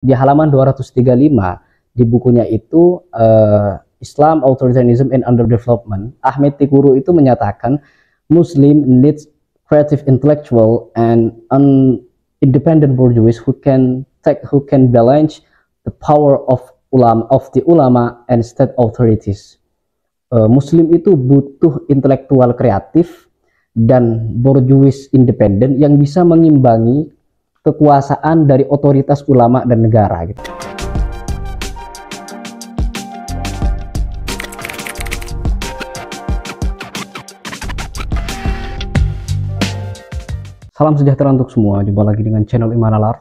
di halaman 235 di bukunya itu Islam, Authoritarianism and Underdevelopment, Ahmed Tikuru itu menyatakan Muslim needs creative intellectual and an independent bourgeois who can balance the power of the ulama and state authorities. Muslim itu butuh intelektual kreatif dan bourgeois independen yang bisa mengimbangi kekuasaan dari otoritas ulama dan negara gitu. Salam sejahtera untuk semua, jumpa lagi dengan channel Iman Nalar.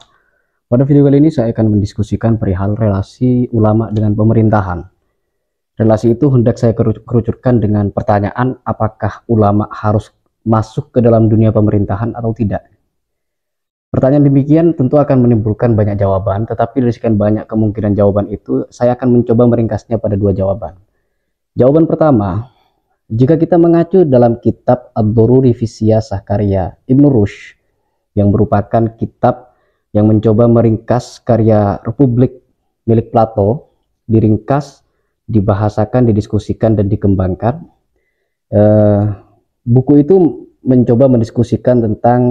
Pada video kali ini saya akan mendiskusikan perihal relasi ulama dengan pemerintahan. Relasi itu hendak saya kerucutkan dengan pertanyaan apakah ulama harus masuk ke dalam dunia pemerintahan atau tidak. Pertanyaan demikian tentu akan menimbulkan banyak jawaban, tetapi dari sekian banyak kemungkinan jawaban itu, saya akan mencoba meringkasnya pada dua jawaban. Jawaban pertama, jika kita mengacu dalam kitab Ad-Dururi fi Siyasah karya Ibn Rushd, yang merupakan kitab yang mencoba meringkas karya Republik milik Plato, diringkas, dibahasakan, didiskusikan, dan dikembangkan. Buku itu mencoba mendiskusikan tentang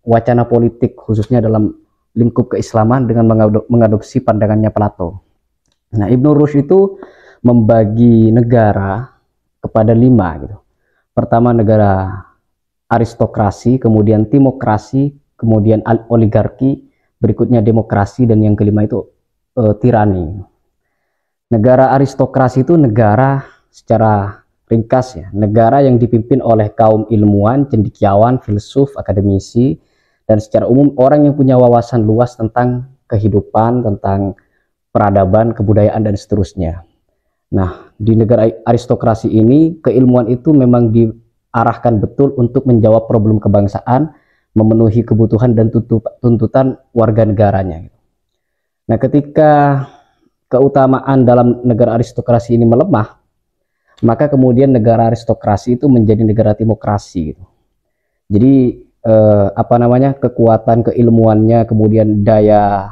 wacana politik, khususnya dalam lingkup keislaman dengan mengadopsi pandangannya Plato. Nah, Ibn Rushd itu membagi negara kepada 5 gitu. Pertama negara aristokrasi, kemudian timokrasi, kemudian oligarki, berikutnya demokrasi, dan yang kelima itu tirani. Negara aristokrasi itu negara secara ringkas ya, negara yang dipimpin oleh kaum ilmuwan, cendekiawan, filsuf, akademisi, dan secara umum orang yang punya wawasan luas tentang kehidupan, tentang peradaban, kebudayaan, dan seterusnya. Nah, di negara aristokrasi ini, keilmuan itu memang diarahkan betul untuk menjawab problem kebangsaan, memenuhi kebutuhan dan tuntutan warga negaranya. Nah, ketika keutamaan dalam negara aristokrasi ini melemah, maka kemudian negara aristokrasi itu menjadi negara timokrasi. Jadi, kekuatan keilmuannya, kemudian daya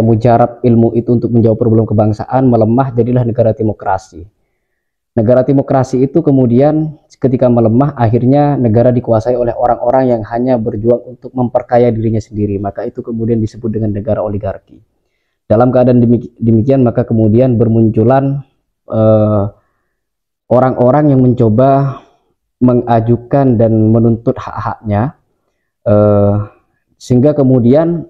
mujarab ilmu itu untuk menjawab problem kebangsaan melemah, jadilah negara timokrasi. Negara timokrasi itu kemudian ketika melemah, akhirnya negara dikuasai oleh orang-orang yang hanya berjuang untuk memperkaya dirinya sendiri, maka itu kemudian disebut dengan negara oligarki. Dalam keadaan demikian, maka kemudian bermunculan orang-orang yang mencoba mengajukan dan menuntut hak-haknya, sehingga kemudian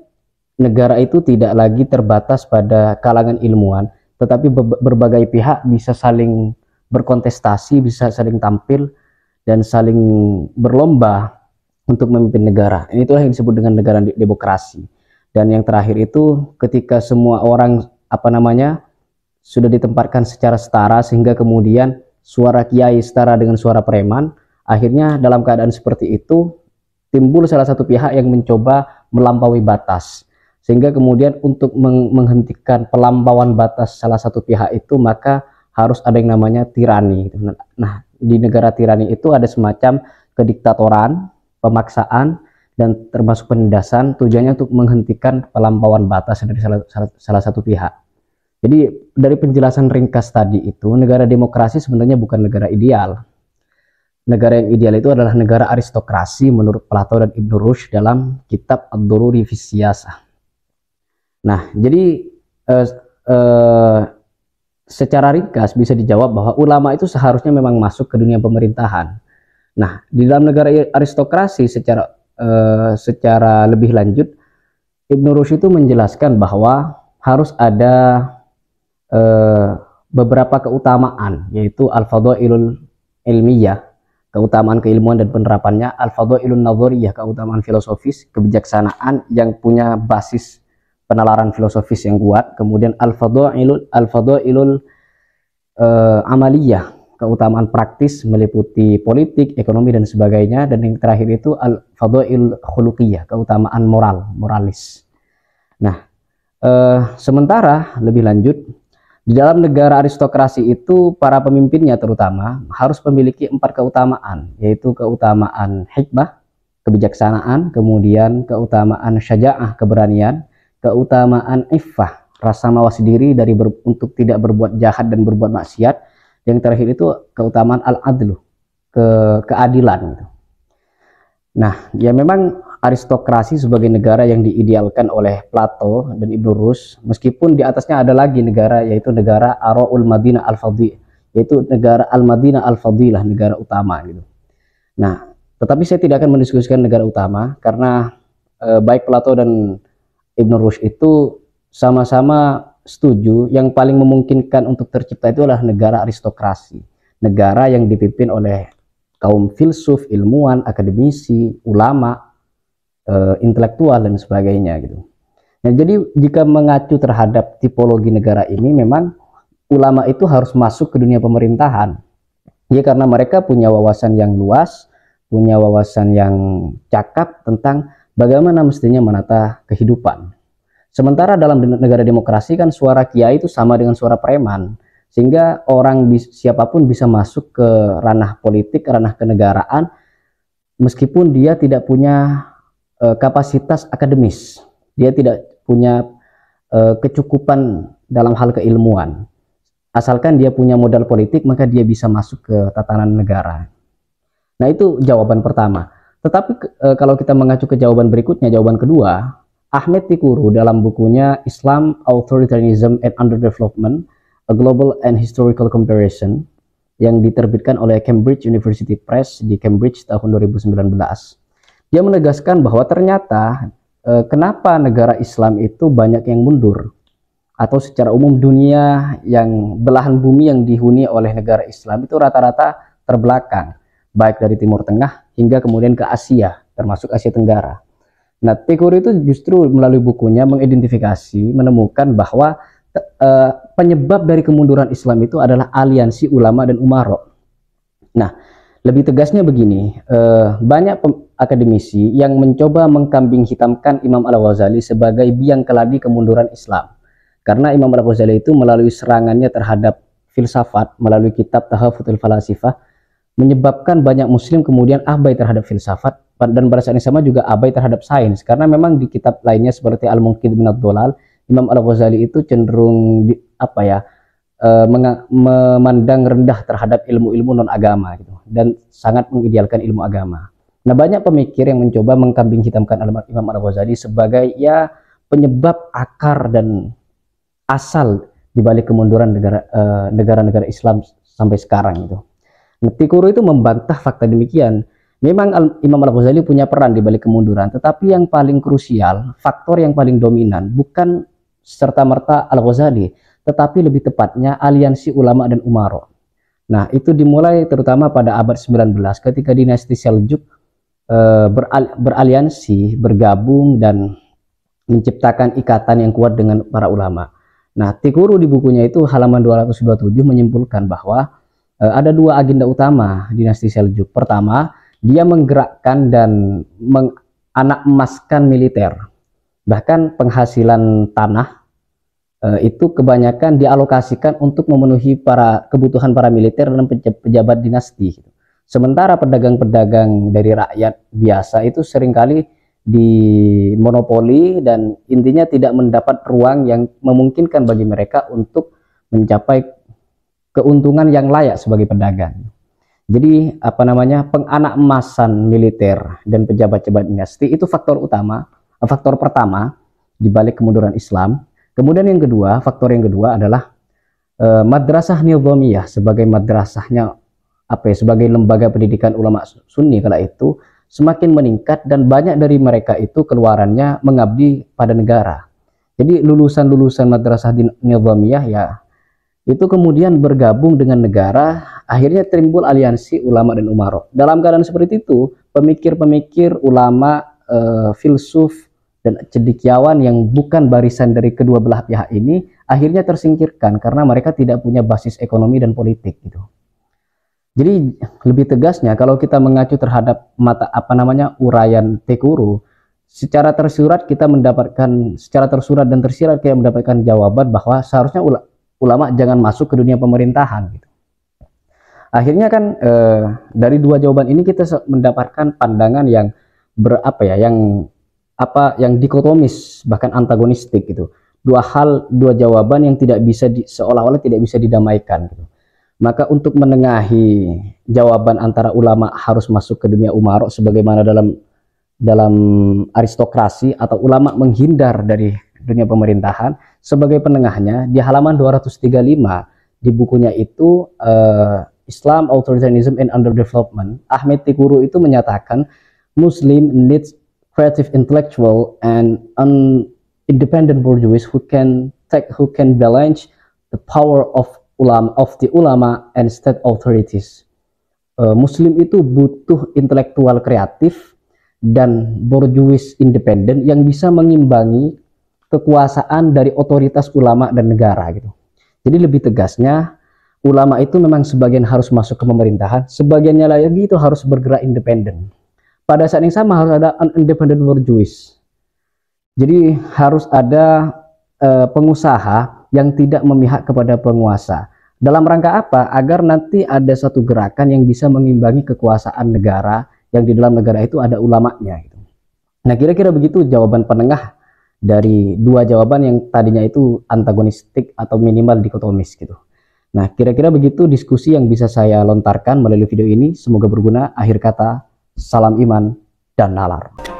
negara itu tidak lagi terbatas pada kalangan ilmuwan, tetapi berbagai pihak bisa saling berkontestasi, bisa saling tampil, dan saling berlomba untuk memimpin negara. Itulah yang disebut dengan negara demokrasi. Dan yang terakhir itu ketika semua orang sudah ditempatkan secara setara, sehingga kemudian suara kiai setara dengan suara preman, akhirnya dalam keadaan seperti itu timbul salah satu pihak yang mencoba melampaui batas, sehingga kemudian untuk menghentikan pelampauan batas salah satu pihak itu, maka harus ada yang namanya tirani. Nah, di negara tirani itu ada semacam kediktatoran, pemaksaan, dan termasuk penindasan, tujuannya untuk menghentikan pelampauan batas dari salah satu pihak. Jadi dari penjelasan ringkas tadi itu, negara demokrasi sebenarnya bukan negara ideal. Negara yang ideal itu adalah negara aristokrasi menurut Plato dan Ibn Rushd dalam kitab Ad-Dururi fi Siyasah. Nah, jadi secara ringkas bisa dijawab bahwa ulama itu seharusnya memang masuk ke dunia pemerintahan. Nah, di dalam negara aristokrasi secara lebih lanjut, Ibn Rushd itu menjelaskan bahwa harus ada beberapa keutamaan, yaitu al-fadhailul ilmiyah, keutamaan keilmuan dan penerapannya, al-fadhailun nadhariyah, keutamaan filosofis, kebijaksanaan yang punya basis penalaran filosofis yang kuat, kemudian al-fadhailul amaliyah, keutamaan praktis meliputi politik, ekonomi, dan sebagainya, dan yang terakhir itu al-fadhail khuluqiyah, keutamaan moralis. Nah, sementara lebih lanjut, di dalam negara aristokrasi itu para pemimpinnya terutama harus memiliki 4 keutamaan, yaitu keutamaan hikmah, kebijaksanaan, kemudian keutamaan syaja'ah, keberanian, keutamaan iffah, rasa mawas diri dari untuk tidak berbuat jahat dan berbuat maksiat. Yang terakhir itu keutamaan al-adlu, keadilan gitu. Nah, ya memang aristokrasi sebagai negara yang diidealkan oleh Plato dan Ibnu Rushd, meskipun di atasnya ada lagi negara, yaitu negara Araul Madinah al-Fadhilah, yaitu negara Al-Madinah al-Fadilah, negara utama gitu. Nah, tetapi saya tidak akan mendiskusikan negara utama karena baik Plato dan Ibnu Rushd itu sama-sama setuju yang paling memungkinkan untuk tercipta itu adalah negara aristokrasi, negara yang dipimpin oleh kaum filsuf, ilmuwan, akademisi, ulama, intelektual dan sebagainya gitu. Nah, jadi jika mengacu terhadap tipologi negara ini, memang ulama itu harus masuk ke dunia pemerintahan. Ya, karena mereka punya wawasan yang luas, punya wawasan yang cakap tentang bagaimana mestinya menata kehidupan. Sementara dalam negara demokrasi kan suara kiai itu sama dengan suara preman, sehingga orang siapapun bisa masuk ke ranah politik, ranah kenegaraan, meskipun dia tidak punya kapasitas akademis, dia tidak punya kecukupan dalam hal keilmuan. Asalkan dia punya modal politik, maka dia bisa masuk ke tatanan negara. Nah, itu jawaban pertama. Tetapi kalau kita mengacu ke jawaban berikutnya, jawaban kedua, Ahmed Tikuru dalam bukunya Islam, Authoritarianism and Underdevelopment, A Global and Historical Comparison, yang diterbitkan oleh Cambridge University Press di Cambridge tahun 2019. Dia menegaskan bahwa ternyata kenapa negara Islam itu banyak yang mundur, atau secara umum dunia yang belahan bumi yang dihuni oleh negara Islam itu rata-rata terbelakang, baik dari Timur Tengah hingga kemudian ke Asia, termasuk Asia Tenggara. Nah, Tikuru itu justru melalui bukunya mengidentifikasi, menemukan bahwa penyebab dari kemunduran Islam itu adalah aliansi ulama dan umaro. Nah, lebih tegasnya begini, banyak akademisi yang mencoba mengkambing hitamkan Imam Al-Ghazali sebagai biang keladi kemunduran Islam. Karena Imam Al-Ghazali itu melalui serangannya terhadap filsafat, melalui kitab Tahafutul Falasifah, menyebabkan banyak muslim kemudian abai terhadap filsafat, dan pada saat yang sama juga abai terhadap sains. Karena memang di kitab lainnya seperti Al-Munqidh min ad-Dhalal, Imam Al-Ghazali itu cenderung memandang rendah terhadap ilmu-ilmu non agama gitu, dan sangat mengidealkan ilmu agama. Nah, banyak pemikir yang mencoba mengkambing hitamkan Imam Al-Ghazali sebagai ya penyebab akar dan asal dibalik kemunduran negara-negara Islam sampai sekarang itu. Nah, Tikuru itu membantah fakta demikian. Memang Imam Al-Ghazali punya peran di balik kemunduran, tetapi yang paling krusial, faktor yang paling dominan bukan serta-merta Al-Ghazali, tetapi lebih tepatnya aliansi ulama dan umaro. Nah, itu dimulai terutama pada abad 19 ketika dinasti Seljuk beraliansi, bergabung dan menciptakan ikatan yang kuat dengan para ulama. Nah, Tikuru di bukunya itu halaman 227 menyimpulkan bahwa ada dua agenda utama dinasti Seljuk. Pertama, dia menggerakkan dan menganak emaskan militer. Bahkan penghasilan tanah itu kebanyakan dialokasikan untuk memenuhi kebutuhan para militer dan pejabat dinasti. Sementara pedagang-pedagang dari rakyat biasa itu seringkali dimonopoli dan intinya tidak mendapat ruang yang memungkinkan bagi mereka untuk mencapai keuntungan yang layak sebagai pedagang. Jadi penganak emasan militer dan pejabat-pejabat dinasti itu faktor pertama di balik kemunduran Islam. Kemudian faktor yang kedua adalah madrasah nizamiyah sebagai madrasahnya sebagai lembaga pendidikan ulama Sunni kala itu semakin meningkat dan banyak dari mereka itu keluarannya mengabdi pada negara. Jadi lulusan-lulusan madrasah nizamiyah ya itu kemudian bergabung dengan negara, akhirnya timbul aliansi ulama dan umaro. Dalam keadaan seperti itu, pemikir-pemikir ulama, filsuf dan cendekiawan yang bukan barisan dari kedua belah pihak ini akhirnya tersingkirkan karena mereka tidak punya basis ekonomi dan politik gitu. Jadi lebih tegasnya kalau kita mengacu terhadap uraian Tikuru, secara tersurat dan tersirat kita mendapatkan jawaban bahwa seharusnya ulama jangan masuk ke dunia pemerintahan gitu. Akhirnya kan dari dua jawaban ini kita mendapatkan pandangan yang apa yang dikotomis, bahkan antagonistik gitu. Dua jawaban yang tidak bisa seolah-olah tidak bisa didamaikan gitu. Maka untuk menengahi jawaban antara ulama harus masuk ke dunia umarok sebagaimana dalam aristokrasi, atau ulama menghindar dari dunia pemerintahan, sebagai penengahnya di halaman 235 di bukunya itu Islam, Authoritarianism and Underdevelopment, Ahmed Tikuru itu menyatakan Muslim needs creative intellectual and independent bourgeois who can balance the power of the ulama and state authorities. Muslim itu butuh intelektual kreatif dan bourgeois independen yang bisa mengimbangi kekuasaan dari otoritas ulama dan negara gitu. Jadi lebih tegasnya, ulama itu memang sebagian harus masuk ke pemerintahan, sebagiannya lagi itu harus bergerak independen. Pada saat yang sama harus ada independent bourgeois. Jadi harus ada pengusaha yang tidak memihak kepada penguasa. Dalam rangka apa? Agar nanti ada satu gerakan yang bisa mengimbangi kekuasaan negara, yang di dalam negara itu ada ulamanya gitu. Nah, kira-kira begitu jawaban penengah dari dua jawaban yang tadinya itu antagonistik atau minimal dikotomis gitu. Nah, kira-kira begitu diskusi yang bisa saya lontarkan melalui video ini. Semoga berguna. Akhir kata, salam iman dan nalar.